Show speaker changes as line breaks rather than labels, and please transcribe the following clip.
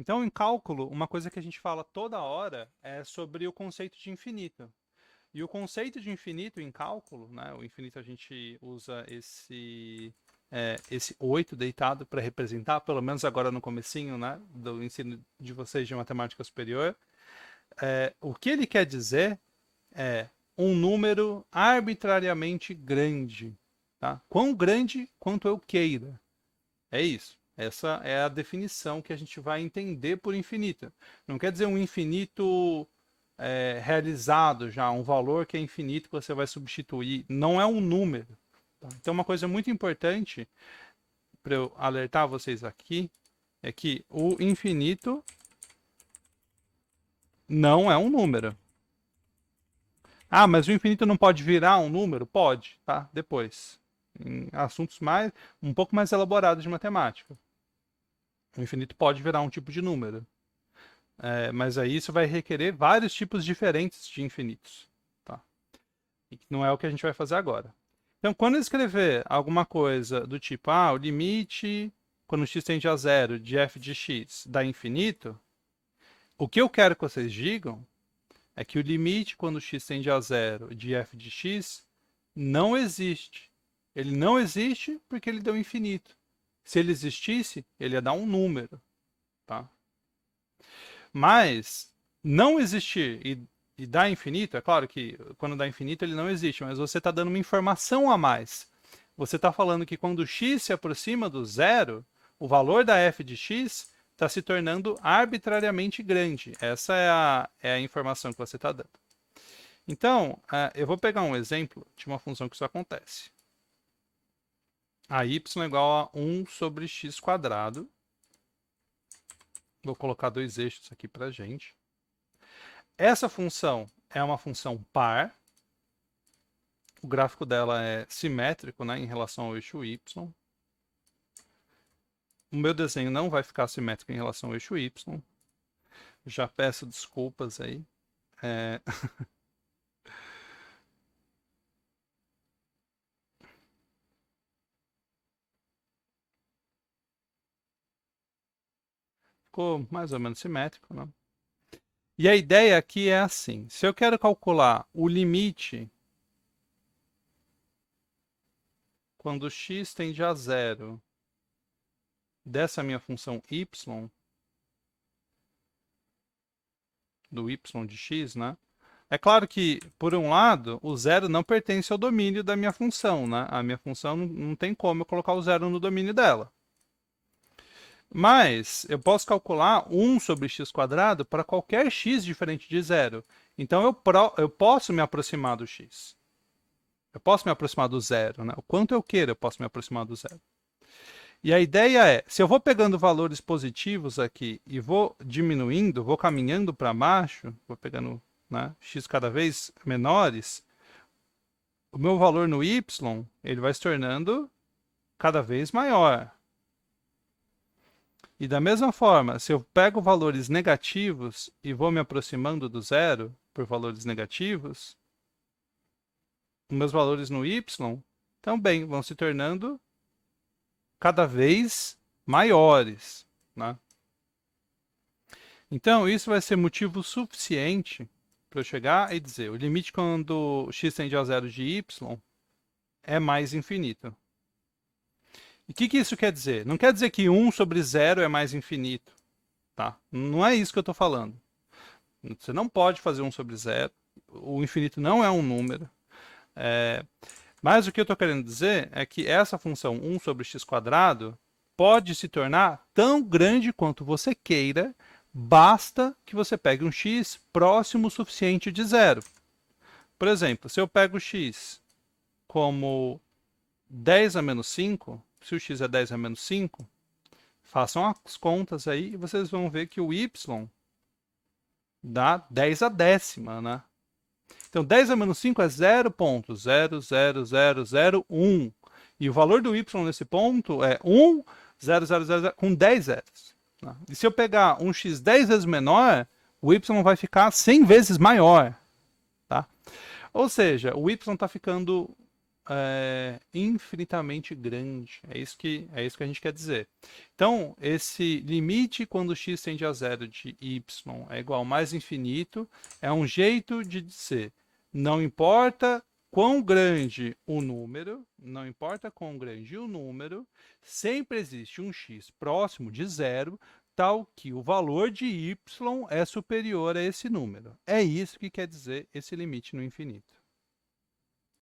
Então, em cálculo, uma coisa que a gente fala toda hora é sobre o conceito de infinito. E o conceito de infinito em cálculo, né, o infinito a gente usa esse 8 deitado para representar, pelo menos agora no comecinho, né, do ensino de vocês de matemática superior. O que ele quer dizer é um número arbitrariamente grande. Tá? Quão grande quanto eu queira. É isso. Essa é a definição que a gente vai entender por infinito. Não quer dizer um infinito realizado já, um valor que é infinito que você vai substituir. Não é um número. Tá? Então, uma coisa muito importante para eu alertar vocês aqui é que o infinito não é um número. Ah, mas o infinito não pode virar um número? Pode, tá? Depois. Em assuntos um pouco mais elaborados de matemática. O infinito pode virar um tipo de número. Mas aí isso vai requerer vários tipos diferentes de infinitos. Tá? E não é o que a gente vai fazer agora. Então, quando eu escrever alguma coisa do tipo, o limite, quando x tende a zero, de f de x dá infinito, o que eu quero que vocês digam é que o limite, quando x tende a zero, de f de x, não existe. Ele não existe porque ele deu infinito. Se ele existisse, ele ia dar um número. Tá? Mas não existir e dar infinito, é claro que quando dá infinito ele não existe, mas você está dando uma informação a mais. Você está falando que quando x se aproxima do zero, o valor da f de x está se tornando arbitrariamente grande. Essa é a informação que você está dando. Então, eu vou pegar um exemplo de uma função que isso acontece. A y é igual a 1 sobre x quadrado. Vou colocar dois eixos aqui para a gente. Essa função é uma função par. O gráfico dela é simétrico, né, em relação ao eixo y. O meu desenho não vai ficar simétrico em relação ao eixo y. Já peço desculpas aí. Ficou mais ou menos simétrico, né? E a ideia aqui é assim: se eu quero calcular o limite quando x tende a zero dessa minha função y, do y de x, né? É claro que, por um lado, o zero não pertence ao domínio da minha função, né? A minha função não tem como eu colocar o zero no domínio dela. Mas eu posso calcular 1 sobre x quadrado para qualquer x diferente de zero. Então eu posso me aproximar do x. Eu posso me aproximar do zero, né? O quanto eu queira eu posso me aproximar do zero. E a ideia é, se eu vou pegando valores positivos aqui e vou diminuindo, vou caminhando para baixo, vou pegando, né, x cada vez menores, o meu valor no y ele vai se tornando cada vez maior. E da mesma forma, se eu pego valores negativos e vou me aproximando do zero por valores negativos, os meus valores no y também vão se tornando cada vez maiores. Né? Então, isso vai ser motivo suficiente para eu chegar e dizer o limite quando x tende a zero de y é mais infinito. E o que isso quer dizer? Não quer dizer que 1 sobre 0 é mais infinito. Tá? Não é isso que eu estou falando. Você não pode fazer 1 sobre 0. O infinito não é um número. Mas o que eu estou querendo dizer é que essa função 1 sobre x quadrado pode se tornar tão grande quanto você queira, basta que você pegue um x próximo o suficiente de zero. Por exemplo, se eu pego x como 10 a menos 5, se o x é 10 a menos 5, façam as contas aí e vocês vão ver que o y dá 10 a décima, né? Então, 10 a menos 5 é 0,00001. E o valor do y nesse ponto é 1, 0, 0, 0, 0, com 10 zeros. Né? E se eu pegar um x 10 vezes menor, o y vai ficar 100 vezes maior. Tá? Ou seja, o y está ficando infinitamente grande. É isso que a gente quer dizer. Então, esse limite quando x tende a zero de y é igual a mais infinito, é um jeito de dizer, não importa quão grande o número, não importa quão grande o número, sempre existe um x próximo de zero, tal que o valor de y é superior a esse número. É isso que quer dizer esse limite no infinito.